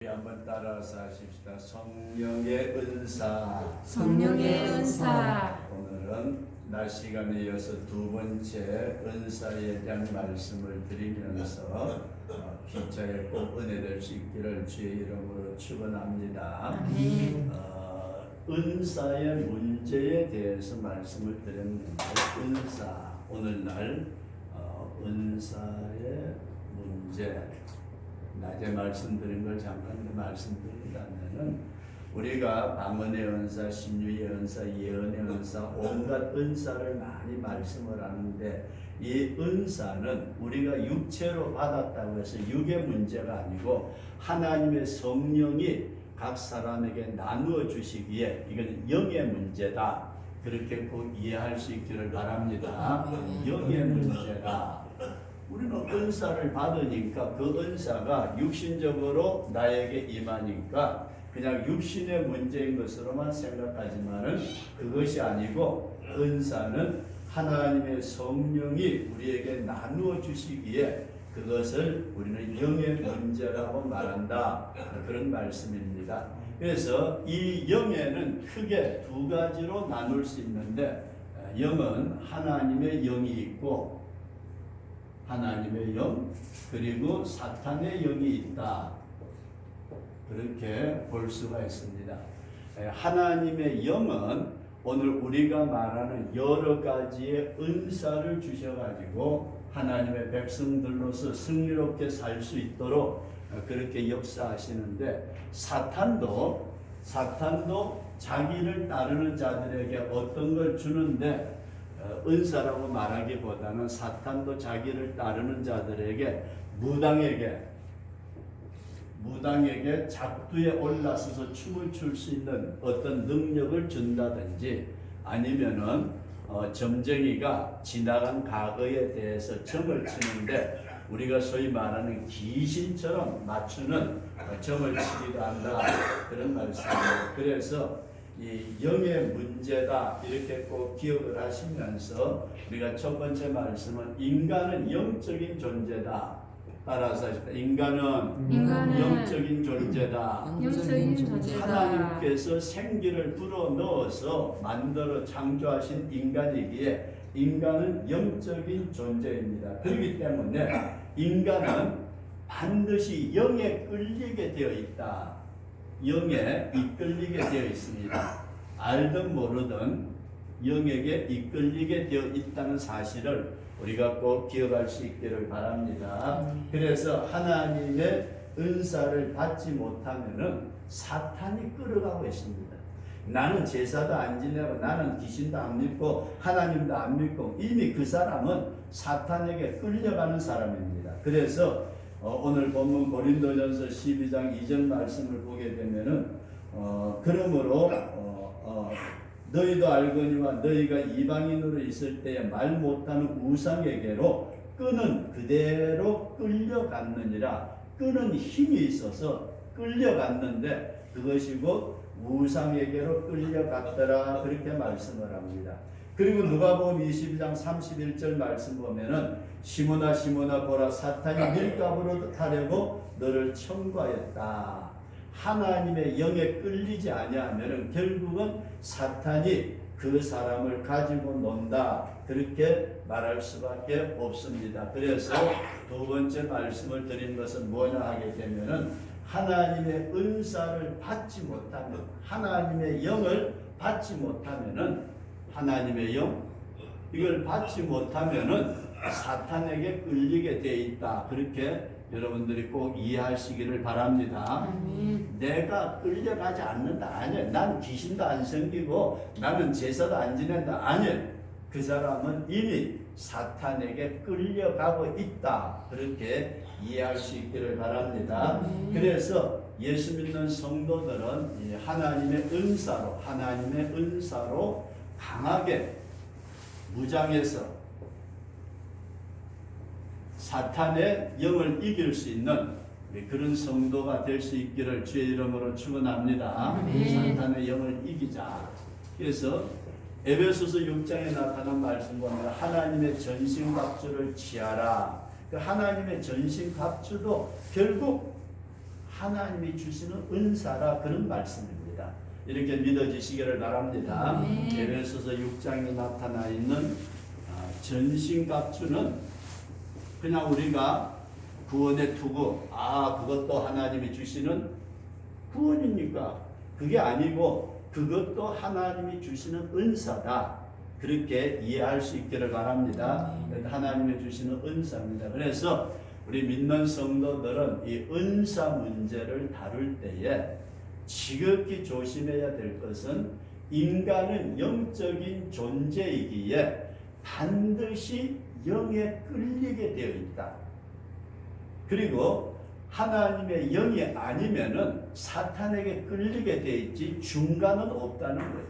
우리 한번 따라서 하십시다. 성령의 은사. 성령의 은사. 오늘은 낮 시간에 이어서 두 번째 은사에 대한 말씀을 드리면서 기차에 꼭 은혜될 수 있기를 주의 이름으로 축원합니다. 은사의 문제에 대해서 말씀을 드렸는데, 은사, 오늘날 은사의 문제, 낮에 말씀드린 걸 잠깐 말씀드린다면은, 우리가 방언의 은사, 신유의 은사, 예언의 은사, 온갖 은사를 많이 말씀을 하는데, 이 은사는 우리가 육체로 받았다고 해서 육의 문제가 아니고 하나님의 성령이 각 사람에게 나누어 주시기에 이건 영의 문제다. 그렇게 꼭 이해할 수 있기를 바랍니다. 영의 문제다. 우리는 은사를 받으니까 그 은사가 육신적으로 나에게 임하니까 그냥 육신의 문제인 것으로만 생각하지만은 그것이 아니고, 은사는 하나님의 성령이 우리에게 나누어 주시기에 그것을 우리는 영의 문제라고 말한다. 그런 말씀입니다. 그래서 이 영에는 크게 두 가지로 나눌 수 있는데, 영은 하나님의 영이 있고, 하나님의 영, 그리고 사탄의 영이 있다. 그렇게 볼 수가 있습니다. 하나님의 영은 오늘 우리가 말하는 여러 가지의 은사를 주셔가지고 하나님의 백성들로서 승리롭게 살 수 있도록 그렇게 역사하시는데, 사탄도 자기를 따르는 자들에게 어떤 걸 주는데, 은사라고 말하기보다는 사탄도 자기를 따르는 자들에게 무당에게 작두에 올라서서 춤을 출 수 있는 어떤 능력을 준다든지, 아니면은 점쟁이가 지나간 과거에 대해서 점을 치는데 우리가 소위 말하는 귀신처럼 맞추는 점을 치기도 한다. 그런 말씀입니다. 그래서 이 영의 문제다, 이렇게 꼭 기억을 하시면서 우리가 첫 번째 말씀은 인간은 영적인 존재다. 따라서 하십시다. 인간은 영적인 존재다. 하나님께서 생기를 불어 넣어서 만들어 창조하신 인간이기에 인간은 영적인 존재입니다. 그렇기 때문에 인간은 반드시 영에 끌리게 되어 있다. 영에 이끌리게 되어 있습니다. 알든 모르든 영에게 이끌리게 되어 있다는 사실을 우리가 꼭 기억할 수 있기를 바랍니다. 그래서 하나님의 은사를 받지 못하면은 사탄이 끌어가고 있습니다. 나는 제사도 안 지내고 나는 귀신도 안 믿고 하나님도 안 믿고, 이미 그 사람은 사탄에게 끌려가는 사람입니다. 그래서 오늘 본문 고린도전서 12장 2절 말씀을 보게 되면은 그러므로 너희도 알거니와 너희가 이방인으로 있을 때에 말 못하는 우상에게로 끈은 그대로 끌려갔느니라. 끈은 힘이 있어서 끌려갔는데 그것이 곧 우상에게로 끌려갔더라. 그렇게 말씀을 합니다. 그리고 누가복음 22장 31절 말씀 보면은 시몬아 시몬아 보라, 사탄이 밀가부로 타려고 너를 청구하였다. 하나님의 영에 끌리지 아니하면은 결국은 사탄이 그 사람을 가지고 논다. 그렇게 말할 수밖에 없습니다. 그래서 두 번째 말씀을 드린 것은 뭐냐 하게 되면은, 하나님의 은사를 받지 못하면, 하나님의 영을 받지 못하면은, 하나님의 영, 이걸 받지 못하면은 사탄에게 끌리게 돼 있다. 그렇게 여러분들이 꼭 이해하시기를 바랍니다. 내가 끌려가지 않는다. 아니야. 난 귀신도 안 생기고 나는 제사도 안 지낸다. 아니야. 그 사람은 이미 사탄에게 끌려가고 있다. 그렇게 이해할 수 있기를 바랍니다. 그래서 예수 믿는 성도들은 하나님의 은사로 강하게 무장해서 사탄의 영을 이길 수 있는 그런 성도가 될 수 있기를 주의 이름으로 축원합니다. 사탄의 영을 이기자. 그래서 에베소서 6장에 나타난 말씀 보면 하나님의 전신갑주를 취하라. 그 하나님의 전신갑주도 결국 하나님이 주시는 은사라 그런 말씀입니다. 이렇게 믿어지시기를 바랍니다. 에베소서 6장에 나타나 있는 전신갑주는 그냥 우리가 구원의 투구, 그것도 하나님이 주시는 구원입니까? 그게 아니고 그것도 하나님이 주시는 은사다. 그렇게 이해할 수 있기를 바랍니다. 하나님이 주시는 은사입니다. 그래서 우리 믿는 성도들은 이 은사 문제를 다룰 때에 지극히 조심해야 될 것은 인간은 영적인 존재이기에 반드시 영에 끌리게 되어 있다. 그리고 하나님의 영이 아니면은 사탄에게 끌리게 되어 있지 중간은 없다는 거예요.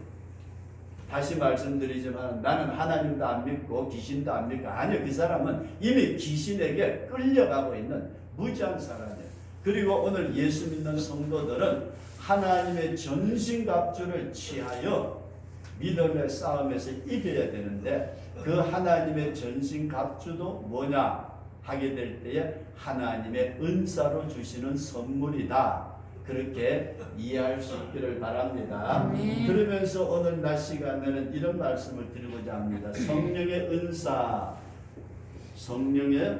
다시 말씀드리지만 나는 하나님도 안 믿고 귀신도 안 믿고 아니요, 그 사람은 이미 귀신에게 끌려가고 있는 무지한 사람이에요. 그리고 오늘 예수 믿는 성도들은 하나님의 전신갑주를 취하여 믿음의 싸움에서 이겨야 되는데 그 하나님의 전신갑주도 뭐냐 하게 될 때에 하나님의 은사로 주시는 선물이다. 그렇게 이해할 수 있기를 바랍니다. 그러면서 오늘 낮 시간에는 이런 말씀을 드리고자 합니다. 성령의 은사, 성령의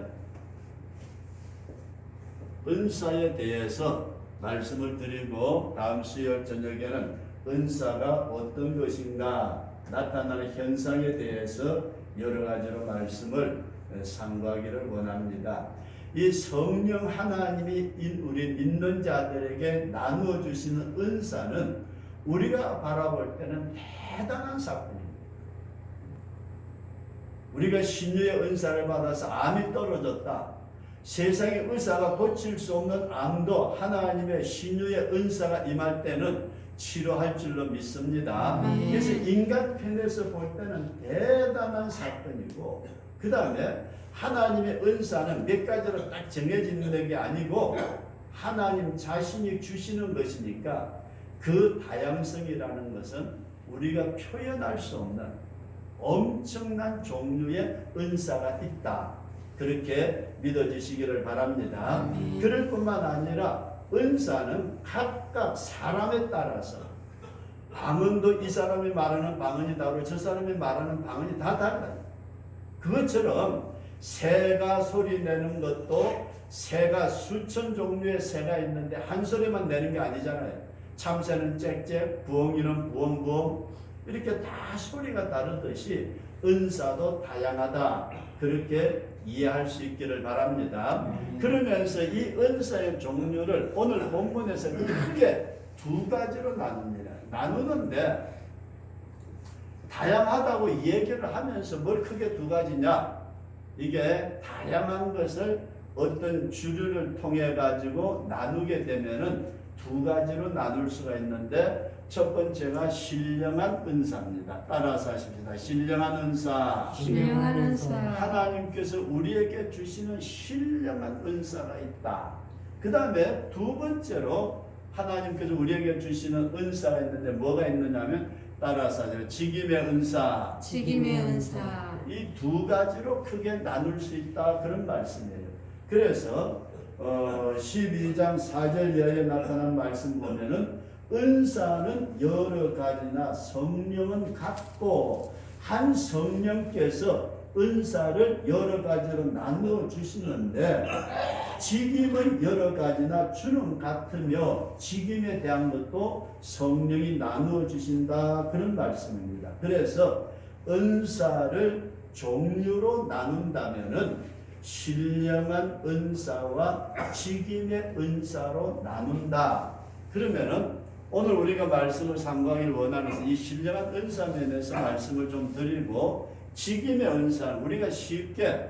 은사에 대해서 말씀을 드리고 다음 수요일 저녁에는 은사가 어떤 것인가 나타나는 현상에 대해서 여러 가지로 말씀을 상고하기를 원합니다. 이 성령 하나님이 우리 믿는 자들에게 나누어 주시는 은사는 우리가 바라볼 때는 대단한 사건입니다. 우리가 신유의 은사를 받아서 암이 떨어졌다. 세상의 의사가 고칠 수 없는 암도 하나님의 신유의 은사가 임할 때는 치료할 줄로 믿습니다. 그래서 인간 편에서 볼 때는 대단한 사건이고, 그 다음에 하나님의 은사는 몇 가지로 딱 정해지는 게 아니고 하나님 자신이 주시는 것이니까 그 다양성이라는 것은 우리가 표현할 수 없는 엄청난 종류의 은사가 있다. 그렇게 믿어지시기를 바랍니다. 그럴 뿐만 아니라 은사는 각각 사람에 따라서 방언도 이 사람이 말하는 방언이 다르고 저 사람이 말하는 방언이 다 달라요. 그것처럼 새가 소리 내는 것도 새가 수천 종류의 새가 있는데 한 소리만 내는 게 아니잖아요. 참새는 짹짹, 부엉이는 부엉부엉, 이렇게 다 소리가 다르듯이 은사도 다양하다. 그렇게 이해할 수 있기를 바랍니다. 그러면서 이 은사의 종류를 오늘 본문에서 크게 두 가지로 나누는데 다양하다고 얘기를 하면서 뭘 크게 두 가지냐? 이게 다양한 것을 어떤 주류를 통해 가지고 나누게 되면은 두 가지로 나눌 수가 있는데 첫 번째가 신령한 은사입니다. 따라서 하십시다. 신령한 은사. 신령한 은사. 하나님께서 우리에게 주시는 신령한 은사가 있다. 그 다음에 두 번째로 하나님께서 우리에게 주시는 은사가 있는데 뭐가 있느냐면 따라서 하죠. 직임의 은사. 직임의 은사. 이 두 가지로 크게 나눌 수 있다. 그런 말씀이에요. 그래서 12장 4절 이하에 나타난 말씀 보면은 은사는 여러 가지나 성령은 같고 한 성령께서 은사를 여러 가지로 나누어 주시는데 직임은 여러 가지나 주는 같으며 직임에 대한 것도 성령이 나누어 주신다. 그런 말씀입니다. 그래서 은사를 종류로 나눈다면은 신령한 은사와 직임의 은사로 나눈다. 그러면은 오늘 우리가 말씀을 상고하기를 원하는 이 신령한 은사 면에서 말씀을 좀 드리고 직임의 은사, 우리가 쉽게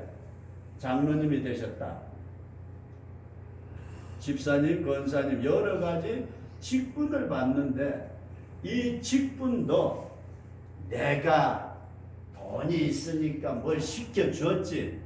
장로님이 되셨다, 집사님, 권사님 여러 가지 직분을 받는데 이 직분도 내가 돈이 있으니까 뭘 시켜주었지,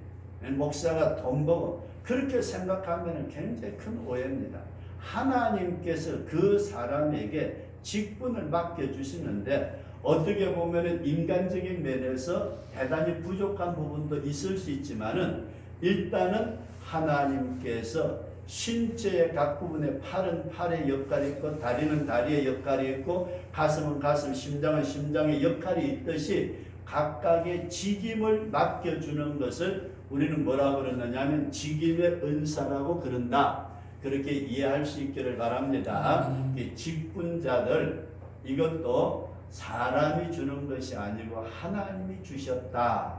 목사가 돈 벌고 그렇게 생각하면 굉장히 큰 오해입니다. 하나님께서 그 사람에게 직분을 맡겨주시는데 어떻게 보면 인간적인 면에서 대단히 부족한 부분도 있을 수 있지만은 일단은 하나님께서 신체의 각 부분에 팔은 팔의 역할이 있고 다리는 다리의 역할이 있고 가슴은 가슴, 심장은 심장의 역할이 있듯이 각각의 직임을 맡겨주는 것을 우리는 뭐라고 그러느냐 하면 직임의 은사라고 그런다. 그렇게 이해할 수 있기를 바랍니다. 이 직분자들 이것도 사람이 주는 것이 아니고 하나님이 주셨다.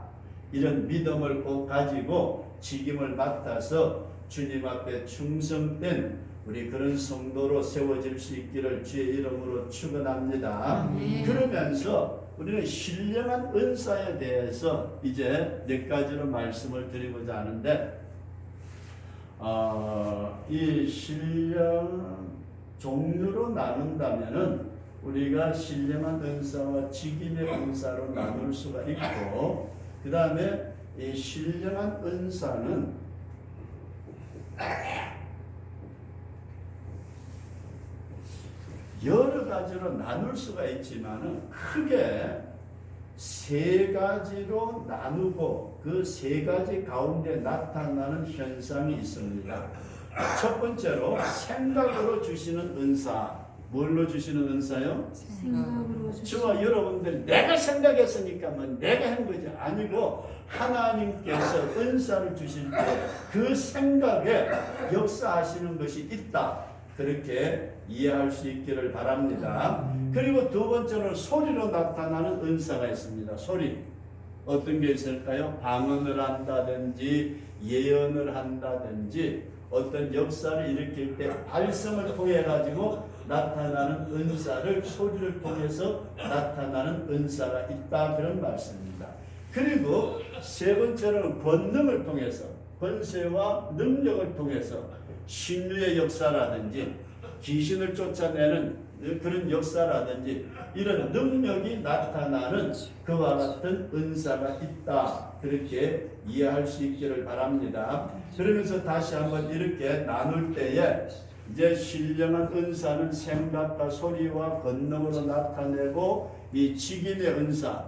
이런 믿음을 꼭 가지고 직임을 맡아서 주님 앞에 충성된 우리 그런 성도로 세워질 수 있기를 주의 이름으로 축원합니다. 그러면서 우리는 신령한 은사에 대해서 이제 몇 가지로 말씀을 드리고자 하는데 이 신령 종류로 나눈다면은 우리가 신령한 은사와 직임의 은사로 나눌 수가 있고 그 다음에 이 신령한 은사는 여러 가지로 나눌 수가 있지만은 크게 세 가지로 나누고 그 세 가지 가운데 나타나는 현상이 있습니다. 첫 번째로 생각으로 주시는 은사. 뭘로 주시는 은사요? 생각으로 저와 여러분들 내가 생각했으니까 뭐 내가 한 거지 아니고 하나님께서 은사를 주실 때 그 생각에 역사하시는 것이 있다. 그렇게 이해할 수 있기를 바랍니다. 그리고 두 번째는 소리로 나타나는 은사가 있습니다. 소리. 어떤 게 있을까요? 방언을 한다든지 예언을 한다든지 어떤 역사를 일으킬 때 발성을 통해 가지고 나타나는 은사를 소리를 통해서 나타나는 은사가 있다 그런 말씀입니다. 그리고 세 번째로는 권능을 통해서 권세와 능력을 통해서 신유의 역사라든지 귀신을 쫓아내는 그런 역사라든지 이런 능력이 나타나는 그와 같은 은사가 있다. 그렇게 이해할 수 있기를 바랍니다. 그러면서 다시 한번 이렇게 나눌 때에 이제 신령한 은사는 생각과 소리와 권능으로 나타내고 이 직임의 은사,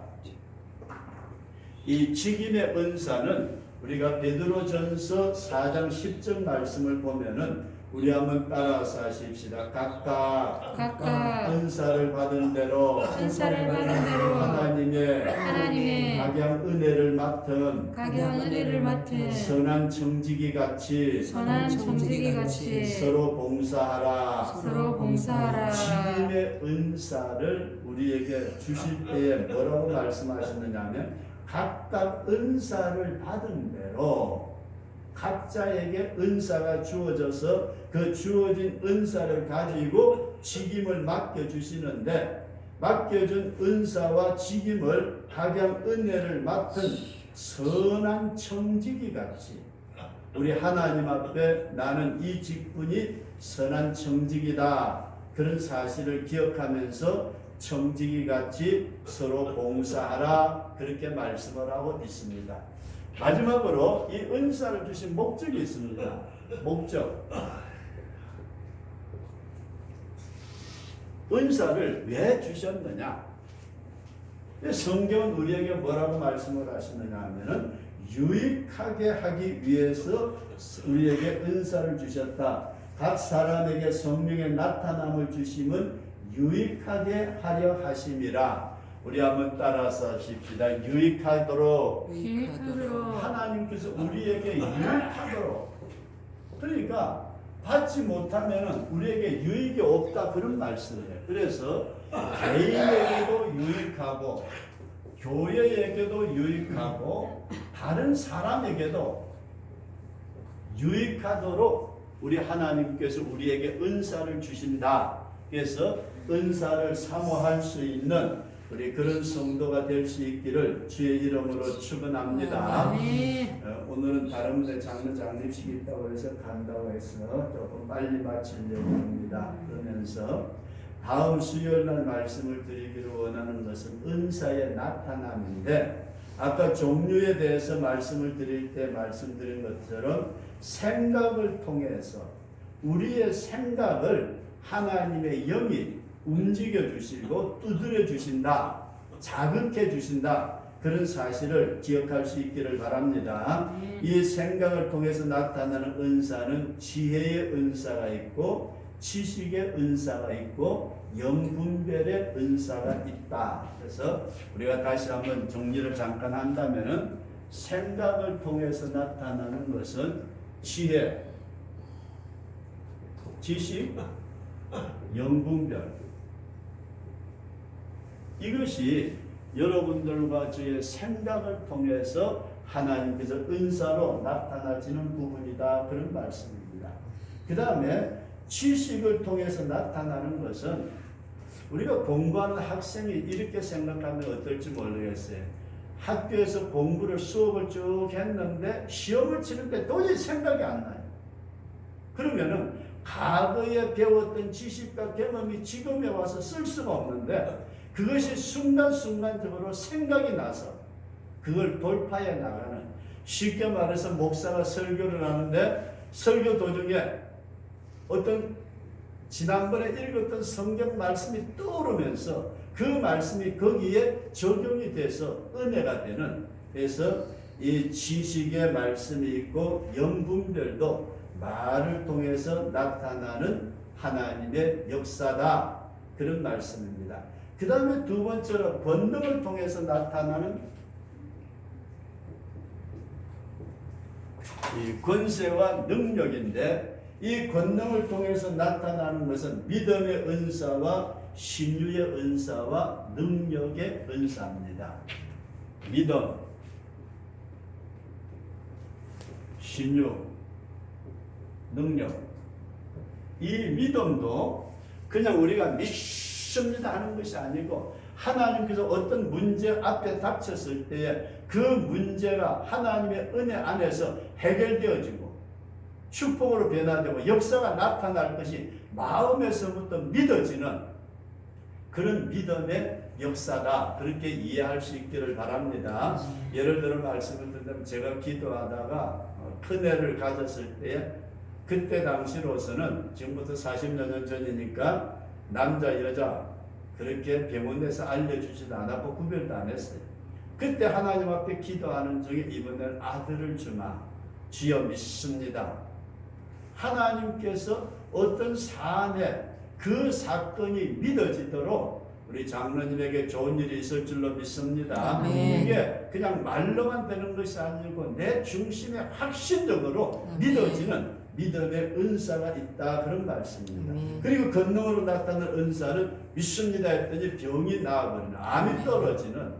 이 직임의 은사는 우리가 베드로전서 4장 10절 말씀을 보면은 우리 한번 따라서 하십시다. 각각 은사를 받은 대로 하나님의 각양 은혜를 맡은 선한 청지기 같이 서로 봉사하라. 직임의 은사를 우리에게 주실 때에 뭐라고 말씀하셨느냐 하면 각각 은사를 받은 대로 각자에게 은사가 주어져서 그 주어진 은사를 가지고 직임을 맡겨주시는데 맡겨준 은사와 직임을 각양 은혜를 맡은 선한 청지기 같이 우리 하나님 앞에 나는 이 직분이 선한 청지기다. 그런 사실을 기억하면서 청지기 같이 서로 봉사하라. 그렇게 말씀을 하고 있습니다. 마지막으로 이 은사를 주신 목적이 있습니다. 목적. 은사를 왜 주셨느냐? 성경은 우리에게 뭐라고 말씀을 하시느냐 하면은 유익하게 하기 위해서 우리에게 은사를 주셨다. 각 사람에게 성령의 나타남을 주심은 유익하게 하려 하심이라. 우리 한번 따라서 하십시다. 유익하도록. 하나님께서 우리에게 유익하도록. 그러니까 받지 못하면 우리에게 유익이 없다 그런 말씀이에요. 그래서 개인에게도 유익하고 교회에게도 유익하고 다른 사람에게도 유익하도록 우리 하나님께서 우리에게 은사를 주신다. 그래서 은사를 사모할 수 있는 우리 그런 성도가 될 수 있기를 주의 이름으로 축원합니다. 오늘은 다른 데 장로장립식이 있다고 해서 간다고 해서 조금 빨리 마치려고 합니다. 그러면서 다음 수요일 날 말씀을 드리기를 원하는 것은 은사의 나타남인데 아까 종류에 대해서 말씀을 드릴 때 말씀드린 것처럼 생각을 통해서 우리의 생각을 하나님의 영이 움직여 주시고 두드려 주신다. 자극해 주신다. 그런 사실을 기억할 수 있기를 바랍니다. 이 생각을 통해서 나타나는 은사는 지혜의 은사가 있고 지식의 은사가 있고 영분별의 은사가 있다. 그래서 우리가 다시 한번 정리를 잠깐 한다면은 생각을 통해서 나타나는 것은 지혜, 지식, 영분별. 이것이 여러분들과 저의 생각을 통해서 하나님께서 은사로 나타나지는 부분이다. 그런 말씀입니다. 그 다음에 지식을 통해서 나타나는 것은 우리가 공부하는 학생이 이렇게 생각하면 어떨지 모르겠어요. 학교에서 공부를 수업을 쭉 했는데 시험을 치는데 도저히 생각이 안 나요. 그러면은 과거에 배웠던 지식과 경험이 지금에 와서 쓸 수가 없는데 그것이 순간순간적으로 생각이 나서 그걸 돌파해 나가는, 쉽게 말해서 목사가 설교를 하는데 설교 도중에 어떤 지난번에 읽었던 성경 말씀이 떠오르면서 그 말씀이 거기에 적용이 돼서 은혜가 되는, 그래서 이 지식의 말씀이 있고 영분별도 말을 통해서 나타나는 하나님의 역사다. 그런 말씀입니다. 그 다음에 두 번째로 권능을 통해서 나타나는 이 권세와 능력인데, 이 권능을 통해서 나타나는 것은 믿음의 은사와 신유의 은사와 능력의 은사입니다. 믿음, 신유, 능력. 이 믿음도 그냥 우리가 믿습니다 하는 것이 아니고 하나님께서 어떤 문제 앞에 닥쳤을 때에 그 문제가 하나님의 은혜 안에서 해결되어지고 축복으로 변화되고 역사가 나타날 것이 마음에서부터 믿어지는 그런 믿음의 역사다. 그렇게 이해할 수 있기를 바랍니다. 예를 들어 말씀을 드리면 제가 기도하다가 큰애를 가졌을 때에 그때 당시로서는 지금부터 40여 년 전이니까 남자 여자 그렇게 병원에서 알려주지도 않았고 구별도 안 했어요. 그때 하나님 앞에 기도하는 중에 이번엔 아들을 주마 주여 믿습니다. 하나님께서 어떤 사안에 그 사건이 믿어지도록 우리 장로님에게 좋은 일이 있을 줄로 믿습니다. 이게 그냥 말로만 되는 것이 아니고 내 중심에 확신적으로 믿어지는 믿음의 은사가 있다. 그런 말씀입니다. 그리고 권능으로 나타나는 은사는 믿습니다 했더니 병이 나아버리는, 암이 떨어지는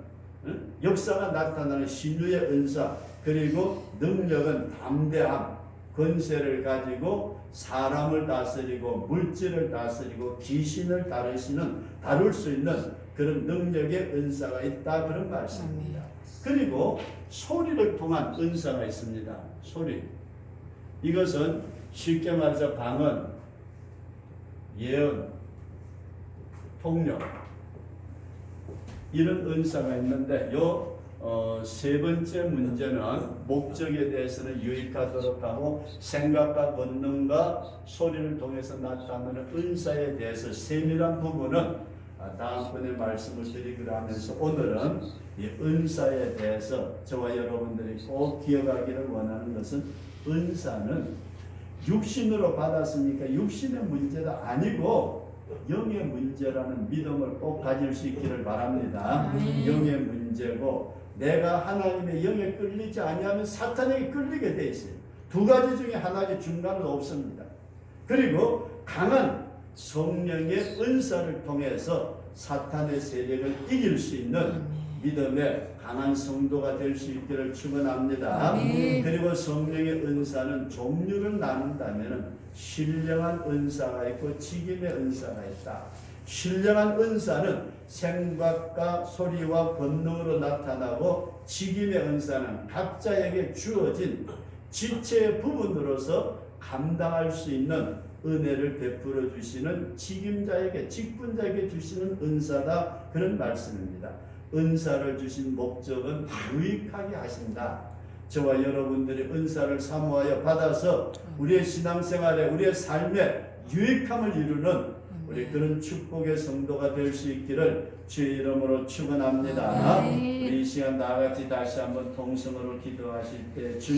역사가 나타나는 신유의 은사, 그리고 능력은 담대함, 권세를 가지고 사람을 다스리고 물질을 다스리고 귀신을 다룰 수 있는 그런 능력의 은사가 있다. 그런 말씀입니다. 그리고 소리를 통한 은사가 있습니다. 소리. 이것은 쉽게 말해서 방언, 예언, 폭력 이런 은사가 있는데 세 번째 문제는 목적에 대해서는 유익하도록 하고 생각과 권능과 소리를 통해서 나타나는 은사에 대해서 세밀한 부분은 다음번에 말씀을 드리기로 하면서 오늘은 이 은사에 대해서 저와 여러분들이 꼭 기억하기를 원하는 것은 은사는 육신으로 받았으니까 육신의 문제가 아니고 영의 문제라는 믿음을 꼭 가질 수 있기를 바랍니다. 영의 문제고 내가 하나님의 영에 끌리지 아니하면 사탄에게 끌리게 돼 있어요. 두 가지 중에 하나의 중간은 없습니다. 그리고 강한 성령의 은사를 통해서 사탄의 세력을 이길 수 있는 믿음의 강한 성도가 될 수 있기를 축원합니다. 그리고 성령의 은사는 종류를 나눈다면 신령한 은사가 있고 직임의 은사가 있다. 신령한 은사는 생각과 소리와 권능으로 나타나고 직임의 은사는 각자에게 주어진 지체의 부분으로서 감당할 수 있는 은혜를 베풀어 주시는 직임자에게 직분자에게 주시는 은사다. 그런 말씀입니다. 은사를 주신 목적은 유익하게 하신다. 저와 여러분들이 은사를 사모하여 받아서 우리의 신앙생활에 우리의 삶에 유익함을 이루는 우리 그런 축복의 성도가 될 수 있기를 주의 이름으로 축원합니다. 아멘. 우리 이 시간 다 같이 다시 한번 통성으로 기도하실 때 주님